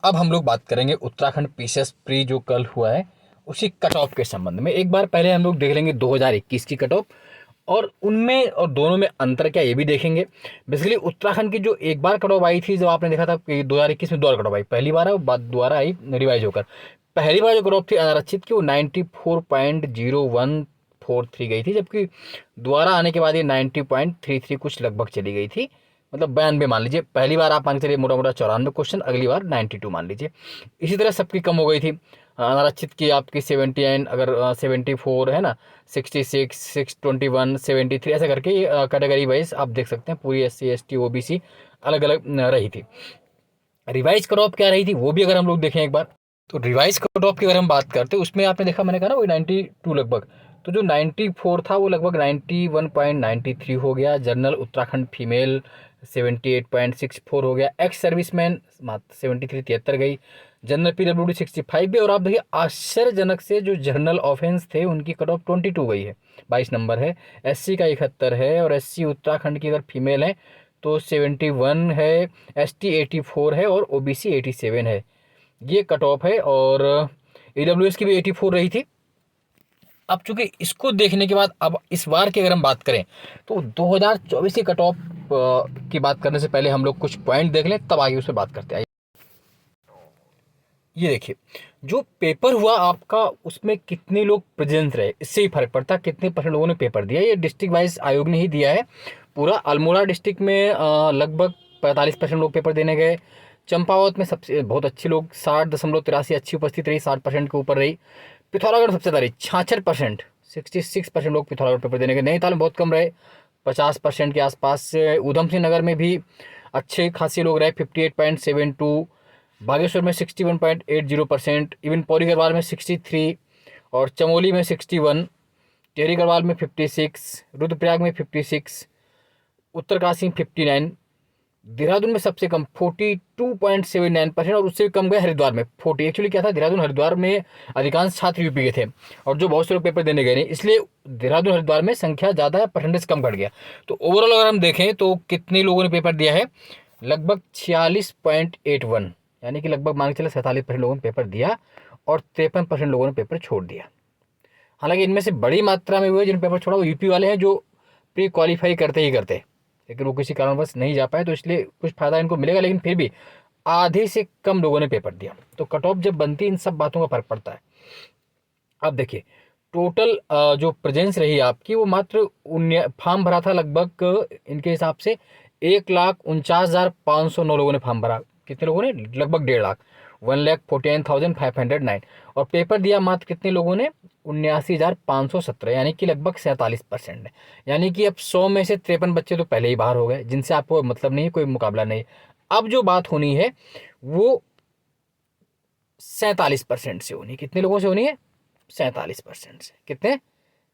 अब हम लोग बात करेंगे उत्तराखंड पीसीएस प्री जो कल हुआ है उसी कट ऑफ के संबंध में। एक बार पहले हम लोग देख लेंगे 2021 की कट ऑफ, और उनमें और दोनों में अंतर क्या ये भी देखेंगे। बेसिकली उत्तराखंड की जो एक बार कट ऑफ आई थी, जो आपने देखा था कि 2021 में 2 बार कट ऑफ आई, पहली बार है और बाद दोबारा आई रिवाइज होकर। पहली बार जो कट ऑफ थी अनारक्षित की वो 94.0143 गई थी, जबकि दोबारा आने के बाद ये 90.33 कुछ लगभग चली गई थी। मतलब 92 मान लीजिए, पहली बार आप मान के चलिए मोटा मोटा 94 क्वेश्चन, अगली बार 92 मान लीजिए। इसी तरह सबकी कम हो गई थी। अनारक्षित की आपकी 79, अगर 74 है ना, 66, 621, 73, ऐसा करके कैटेगरी वाइज आप देख सकते हैं पूरी SC ST OBC अलग अलग रही थी। रिवाइज कट ऑफ क्या रही थी वो भी अगर हम लोग देखें एक बार, तो रिवाइज कट ऑफ की अगर हम बात करते हैं उसमें आपने देखा, मैंने कहा ना वही 92 लगभग। तो जो 94 था वो लगभग 91.93 हो गया। जनरल उत्तराखंड फीमेल 78.64 हो गया। एक्स सर्विसमैन 73 गई। जनरल PWD 65 भी। और आप देखिए आश्चर्यजनक से जो जर्नल ऑफेंस थे उनकी कट ऑफ 22 गई है, 22 नंबर है। SC का 71 है, और SC उत्तराखंड की अगर फीमेल है तो 71 है। ST 84 है, और OBC 87 है। ये कट ऑफ है। और AWS की भी 84 रही थी। अब चूंकि इसको देखने के बाद अब इस बार की अगर हम बात करें तो 2024 की कट ऑफ की बात करने से पहले हम लोग कुछ पॉइंट देख लें, तब आगे उस पर बात करते हैं। ये देखिए, जो पेपर हुआ आपका उसमें कितने लोग प्रेजेंट रहे, इससे ही फर्क पड़ता है कितने परसेंट लोगों ने पेपर दिया। ये डिस्ट्रिक्ट वाइज आयोग ने ही दिया है। पूरा अल्मोड़ा डिस्ट्रिक्ट में लगभग 45% लोग पेपर देने गए। चंपावत में सबसे बहुत अच्छे लोग 60.83 अच्छी उपस्थिति रही, 60% के ऊपर रही। पिथौरागढ़ सबसे ज़्यादा रही 66%, 66% लोग पिथौरागढ़ पेपर देने गए। नैनीताल में बहुत कम रहे, 50% के आसपास। ऊधम सिंह नगर में भी अच्छे खासे लोग रहे, 58.72। बागेश्वर में 61.80%, इवन पौड़ी गढ़वाल में 63, और चमोली में 61, टिहरी गढ़वाल में 56, रुद्रप्रयाग में 56, उत्तरकाशी में 59, देहरादून में सबसे कम 42.79%, और उससे भी कम गए हरिद्वार में 40। एक्चुअली क्या था, देहरादून हरिद्वार में अधिकांश छात्र यूपी के थे, और जो बहुत से लोग पेपर देने गए नहीं, इसलिए देहरादून हरिद्वार में संख्या ज़्यादा है, परसेंटेज कम घट गया। तो ओवरऑल अगर हम देखें तो कितने लोगों ने पेपर दिया है, लगभग 46.81, यानी कि लगभग मान के चले 47% लोगों ने पेपर दिया, और 53% लोगों ने पेपर छोड़ दिया। हालांकि इनमें से बड़ी मात्रा में हुए जिन पेपर छोड़ा वो यूपी वाले हैं, जो प्री क्वालिफाई करते ही करते, लेकिन वो किसी कारणवश नहीं जा पाए, तो इसलिए कुछ फायदा इनको मिलेगा, लेकिन फिर भी आधे से कम लोगों ने पेपर दिया। तो कट ऑफ जब बनती है इन सब बातों का फर्क पड़ता है। अब देखिए, टोटल जो प्रेजेंस रही आपकी वो मात्र फॉर्म भरा था लगभग इनके हिसाब से 1,49,509 लोगों ने फॉर्म भरा। कितने लोगों ने, लगभग 1.5 लाख, 1,49,509। और पेपर दिया मात्र कितने लोगों ने, 79,517, यानी कि लगभग 47% है। यानी कि अब 100 में से 53 बच्चे तो पहले ही बाहर हो गए, जिनसे आपको मतलब नहीं है, कोई मुकाबला नहीं। अब जो बात होनी है वो 47% से होनी। कितने लोगों से होनी है, 47% से। कितने,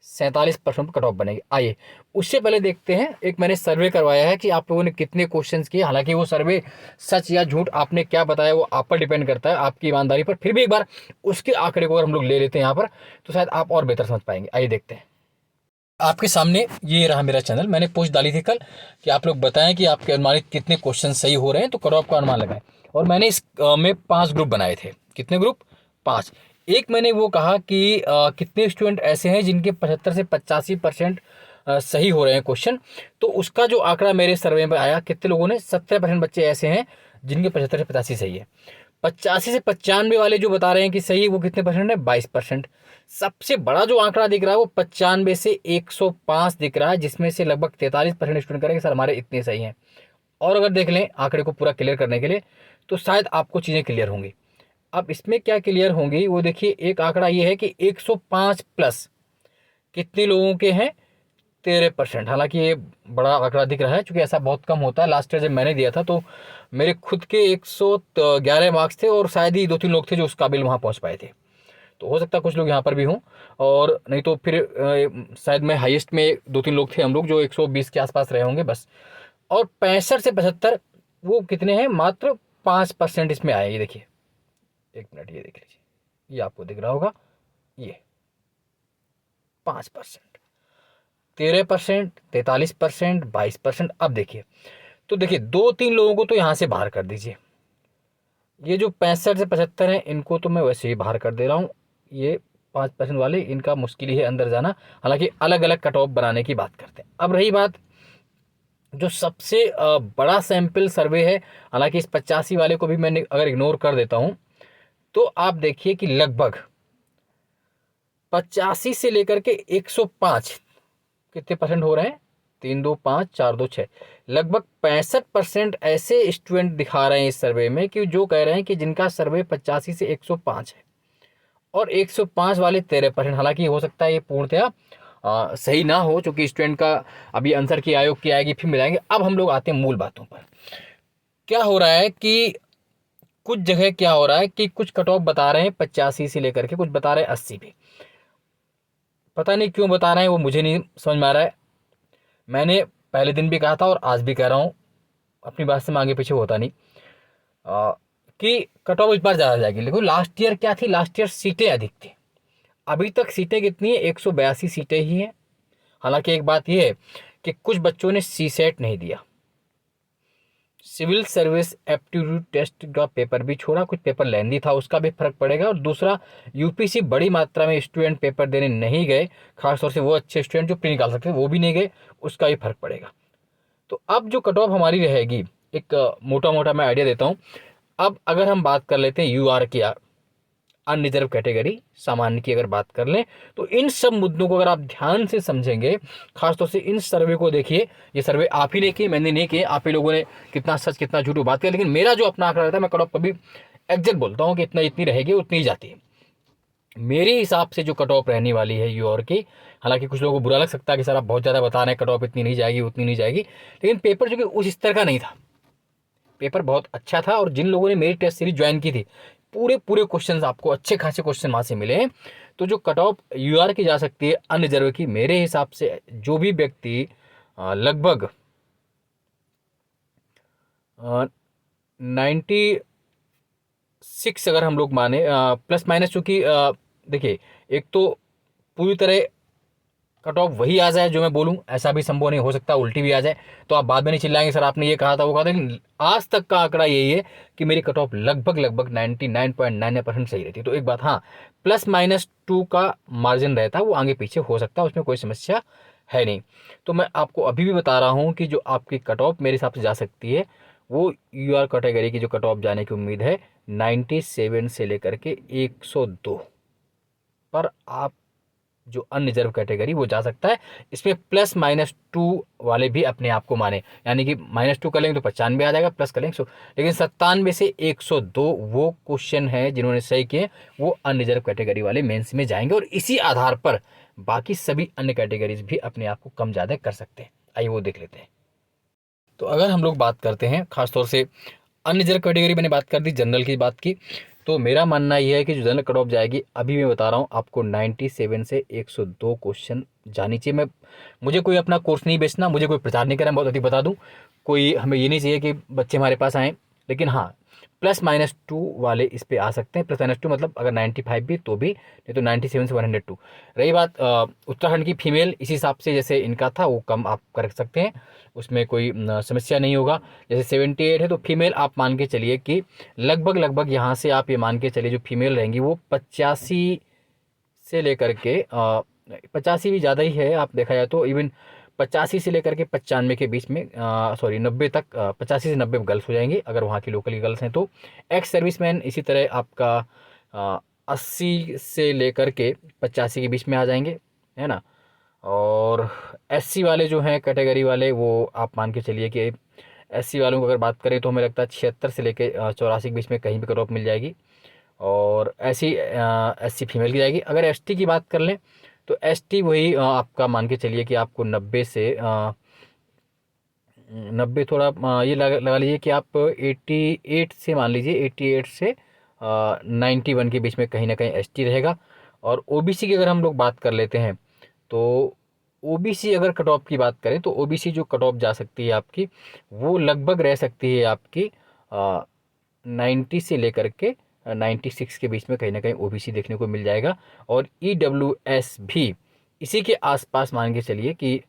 47% कट ऑफ बनेगी। आइए उससे पहले देखते हैं, एक मैंने सर्वे करवाया है कि आप लोगों ने कितने क्वेश्चंस किए। हालांकि वो सर्वे सच या झूठ आपने क्या बताया वो आप पर डिपेंड करता है, आपकी ईमानदारी पर। फिर भी एक बार उसके आंकड़े को अगर हम लोग ले लेते हैं यहाँ पर, तो शायद आप और बेहतर समझ पाएंगे। आइए देखते हैं। आपके सामने ये रहा मेरा चैनल। मैंने पोस्ट डाली थी कल कि आप लोग बताएं कि आपके अनुमानित कितने क्वेश्चन सही हो रहे हैं, तो कट ऑफ का अनुमान लगाएं। और मैंने इस में 5 ग्रुप बनाए थे। कितने ग्रुप, 5। एक मैंने वो कहा कि कितने स्टूडेंट ऐसे हैं जिनके 75 से 85% सही हो रहे हैं क्वेश्चन। तो उसका जो आंकड़ा मेरे सर्वे में आया, कितने लोगों ने, 70% बच्चे ऐसे हैं जिनके 75 से 85 सही है। 85 से 95 वाले जो बता रहे हैं कि सही, वो कितने परसेंट है, 22%। सबसे बड़ा जो आंकड़ा दिख रहा है वो 95 से 105 दिख रहा है, जिसमें से लगभग 43% स्टूडेंट करेंगे सर हमारे इतने सही हैं। और अगर देख लें आंकड़े को पूरा क्लियर करने के लिए, तो शायद आपको चीज़ें क्लियर होंगी। अब इसमें क्या क्लियर होंगी वो देखिए। एक आंकड़ा ये है कि 105 प्लस कितने लोगों के हैं, 13%। हालांकि ये बड़ा आंकड़ा दिख रहा है, क्योंकि ऐसा बहुत कम होता है। लास्ट ईयर जब मैंने दिया था तो मेरे खुद के 111 मार्क्स थे, और शायद ही 2-3 लोग थे जो उस काबिल वहाँ पहुँच पाए थे। तो हो सकता है कुछ लोग यहाँ पर भी हों, और नहीं तो फिर शायद मैं हाईएस्ट में 2-3 लोग थे हम लोग जो 120 के आसपास रहे होंगे बस। और 65 से 75 वो कितने हैं, मात्र 5% इसमें आए। ये देखिए, एक मिनट, ये देख लीजिए, ये आपको दिख रहा होगा, ये 5%, 13%, 43%, 22%। अब देखिए, तो देखिए 2-3 लोगों को तो यहाँ से बाहर कर दीजिए, ये जो 65 से 75 हैं इनको तो मैं वैसे ही बाहर कर दे रहा हूँ। ये 5% वाले, इनका मुश्किल ही है अंदर जाना। हालांकि अलग अलग कट ऑफ बनाने की बात करते हैं। अब रही बात जो सबसे बड़ा सैंपल सर्वे है, हालांकि इस 85 वाले को भी मैंने अगर इग्नोर कर देता हूँ तो आप देखिए कि लगभग 85 से लेकर के 105 कितने परसेंट हो रहे हैं, 3 2 5 4 2 6, लगभग 65% ऐसे स्टूडेंट दिखा रहे हैं इस सर्वे में कि जो कह रहे हैं कि जिनका सर्वे 85 से 105 है, और 105 वाले 13%। हालांकि हो सकता है ये पूर्णतया सही ना हो, क्योंकि स्टूडेंट का अभी आंसर की आयोग की आएगी, फिर मिलाएंगे। अब हम लोग आते हैं मूल बातों पर। क्या हो रहा है कि कुछ जगह क्या हो रहा है कि कुछ कट ऑफ बता रहे हैं 85 से लेकर के, कुछ बता रहे हैं 80 भी। पता नहीं क्यों बता रहे हैं, वो मुझे नहीं समझ में आ रहा है। मैंने पहले दिन भी कहा था और आज भी कह रहा हूँ, अपनी बात से मैं आगे पीछे होता नहीं, कि कट ऑफ इस बार ज़्यादा जाएगी। लेकिन लास्ट ईयर क्या थी, लास्ट ईयर सीटें अधिक थी। अभी तक सीटें कितनी है, 182 सीटें ही हैं। हालांकि एक बात यह है कि कुछ बच्चों ने सी सेट नहीं दिया, सिविल सर्विस एप्टीट्यूड टेस्ट का पेपर भी छोड़ा, कुछ पेपर लेंदी था, उसका भी फर्क पड़ेगा। और दूसरा, यूपीसी बड़ी मात्रा में स्टूडेंट पेपर देने नहीं गए, खासतौर से वो अच्छे स्टूडेंट जो प्री निकाल सकते थे वो भी नहीं गए, उसका भी फर्क पड़ेगा। तो अब जो कट ऑफ हमारी रहेगी, एक मोटा मोटा मैं आइडिया देता हूँ। अब अगर हम बात कर लेते हैं यूआर की, अनरिजर्व कैटेगरी सामान्य की अगर बात कर लें, तो इन सब मुद्दों को अगर आप ध्यान से समझेंगे, खासतौर से इन सर्वे को देखिए। ये सर्वे आप ही ने किए, मैंने नहीं किए, आप ही लोगों ने कितना सच कितना झूठ बात किया, लेकिन मेरा जो अपना आंकड़ा रहता है, मैं कट ऑफ कभी एग्जैक्ट बोलता हूँ कि इतना इतनी रहेगी, उतनी ही जाती है मेरे हिसाब से जो कट ऑफ रहने वाली है यूआर की। हालांकि कुछ लोगों को बुरा लग सकता है कि सर आप बहुत ज़्यादा बता रहे हैं, कट ऑफ इतनी नहीं जाएगी उतनी नहीं जाएगी, लेकिन पेपर जो कि उस स्तर का नहीं था, पेपर बहुत अच्छा था। और जिन लोगों ने मेरी टेस्ट सीरीज ज्वाइन की थी, पूरे पूरे क्वेश्चंस आपको अच्छे खासे क्वेश्चन वहाँ से मिले हैं। तो जो कट ऑफ यूआर की जा सकती है अनरिजर्व की, मेरे हिसाब से जो भी व्यक्ति लगभग 96 अगर हम लोग माने, प्लस माइनस, चूँकि देखिए, एक तो पूरी तरह कट ऑफ वही आ जाए जो मैं बोलूं, ऐसा भी संभव नहीं हो सकता, उल्टी भी आ जाए तो आप बाद में नहीं चिल्लाएंगे सर आपने ये कहा था वो कहा था। लेकिन आज तक का आंकड़ा यही है कि मेरी कट ऑफ लगभग लगभग 99.99% सही रहती है। तो एक बात, हाँ, +-2 का मार्जिन रहता है, वो आगे पीछे हो सकता है, उसमें कोई समस्या है नहीं। तो मैं आपको अभी भी बता रहा हूँ कि जो आपकी कट ऑफ मेरे हिसाब से जा सकती है, वो यूआर कैटेगरी की जो कट ऑफ जाने की उम्मीद है 97 से लेकर के 102 पर। आप जो अनरिजर्व कैटेगरी वो जा सकता है, इसमें +-2 वाले भी अपने आप को माने, यानी कि -2 कर लेंगे तो 95 आ जाएगा, प्लस कर लेंगे लेकिन 97 से 102 वो क्वेश्चन है जिन्होंने सही किए, वो अनरिजर्व कैटेगरी वाले मेंस में जाएंगे। और इसी आधार पर बाकी सभी अन्य कैटेगरीज भी अपने आप को कम ज़्यादा कर सकते हैं। आइए वो देख लेते हैं। तो अगर हम लोग बात करते हैं खासतौर से अनरिजर्व कैटेगरी, मैंने बात कर दी, जनरल की बात की, तो मेरा मानना यह है कि जो जनरल कट ऑफ जाएगी, अभी मैं बता रहा हूँ आपको, 97 से 102 क्वेश्चन जानी चाहिए। मुझे कोई अपना कोर्स नहीं बेचना, मुझे कोई प्रचार नहीं करना, बहुत अधिक बता दूँ, कोई हमें ये नहीं चाहिए कि बच्चे हमारे पास आएँ, लेकिन हाँ, +-2 वाले इस पे आ सकते हैं। +-2 मतलब अगर 95 भी तो भी, नहीं तो 97 से 102। रही बात उत्तराखंड की फीमेल, इस हिसाब से जैसे इनका था वो कम आप कर सकते हैं, उसमें कोई समस्या नहीं होगा। जैसे 78 है तो फीमेल आप मान के चलिए कि लगभग लगभग यहाँ से आप ये मान के चलिए जो फीमेल रहेंगी वो 85 से लेकर के 85 भी ज़्यादा ही है, आप देखा जाए तो इवन 85 से लेकर के 95 के बीच में, सॉरी 90 तक, 85 से 90 गर्ल्स हो जाएंगी अगर वहाँ की लोकल गर्ल्स हैं तो। एक्स सर्विसमैन इसी तरह आपका 80 से लेकर के 85 के बीच में आ जाएंगे, है ना। और एससी वाले जो हैं कैटेगरी वाले, वो आप मान के चलिए कि एससी वालों को अगर बात करें तो हमें लगता है 76 से लेकर 84 के बीच में कहीं भी कट ऑफ मिल जाएगी। और ऐसी एससी फीमेल की जाएगी। अगर एसटी की बात कर लें तो एसटी वही आपका मान के चलिए कि आपको 90 से 90 थोड़ा ये लगा लीजिए कि आप 88 से मान लीजिए 88 से 91 के बीच में कहीं ना कहीं एसटी रहेगा। और ओबीसी की अगर हम लोग बात कर लेते हैं तो ओबीसी अगर कट ऑफ की बात करें तो ओबीसी जो कट ऑफ जा सकती है आपकी, वो लगभग रह सकती है आपकी 90 से लेकर के 96 के बीच में कहीं ना कहीं ओबीसी देखने को मिल जाएगा। और ईडब्ल्यूएस भी इसी के आसपास मान के चलिए कि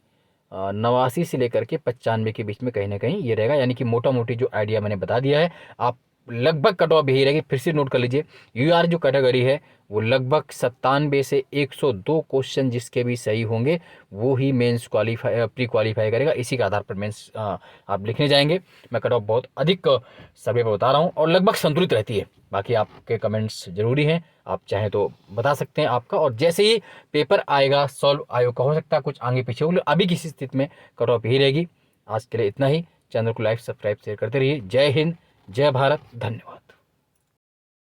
89 से लेकर के 95 के बीच में कहीं ना कहीं ये रहेगा। यानी कि मोटा मोटी जो आइडिया मैंने बता दिया है, आप लगभग कट ऑफ यही रहेगी। फिर से नोट कर लीजिए, यूआर जो कैटेगरी है वो लगभग 97 से 102 क्वेश्चन जिसके भी सही होंगे वो ही मेंस क्वालिफाई प्री क्वालिफाई करेगा। इसी के आधार पर मेंस आप लिखने जाएंगे। मैं कट ऑफ बहुत अधिक सर्वे पर बता रहा हूँ और लगभग संतुलित रहती है। बाकी आपके कमेंट्स जरूरी हैं, आप चाहें तो बता सकते हैं आपका। और जैसे ही पेपर आएगा सॉल्व आयोग का हो सकता है कुछ आगे पीछे हो, अभी किसी स्थिति में कट ऑफ यही रहेगी। आज के लिए इतना ही। चैनल को लाइक सब्सक्राइब शेयर करते रहिए। जय हिंद, जय भारत, धन्यवाद।